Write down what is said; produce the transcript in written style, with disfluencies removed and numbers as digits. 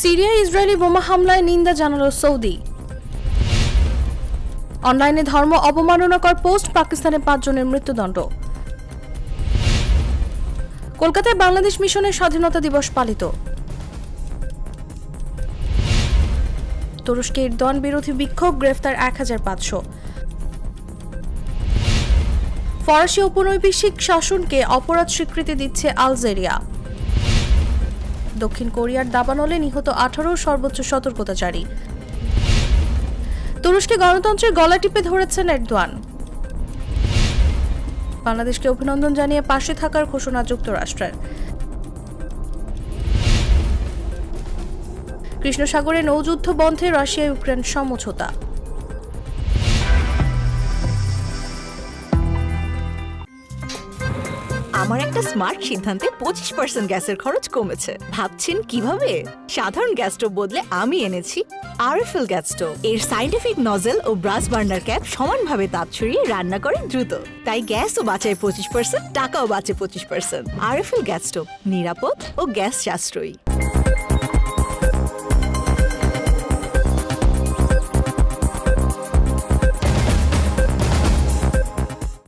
সিরিয়ায় ইসরায়েলি বোমা হামলায় নিন্দা জানালো সৌদি। অনলাইনে ধর্ম অবমাননাকর পোস্ট, পাকিস্তানে 5 জনের মৃত্যুদণ্ড। কলকাতায় বাংলাদেশ মিশনের স্বাধীনতা দিবস পালিত। তুরস্কে এরদোয়ান বিরোধী বিক্ষোভ, গ্রেফতার 1500। ফরাসি ঔপনিবেশিক শাসনকে অপরাধ স্বীকৃতি দিচ্ছে আলজেরিয়া। দক্ষিণ কোরিয়ার দাবানলে নিহত 18, সর্বোচ্চ সতর্কতা জারি। তুরস্কে গণতন্ত্রের গলা টিপে ধরেছেন এরদোয়ান। বাংলাদেশকে অভিনন্দন জানিয়ে পাশে থাকার ঘোষণা যুক্তরাষ্ট্রের। কৃষ্ণ সাগরে নৌযুদ্ধ বন্ধে রাশিয়া ইউক্রেন সমঝোতা। আমার একটা স্মার্ট সিদ্ধান্তে 25% গ্যাসের খরচ কমেছে। ভাবছেন কিভাবে? সাধারণ গ্যাস স্টোভ বদলে আমি এনেছি আরএফএল গ্যাস স্টোভ। এর সাইন্টিফিক নজল ও ব্রাস বার্নার ক্যাপ সমানভাবে তাপ ছড়িয়ে রান্না করে দ্রুত। তাই গ্যাসও বাঁচায় 25%, টাকাও বাঁচে 25%। আরএফএল গ্যাস স্টোভ, নিরাপদ ও গ্যাস সাশ্রয়ী।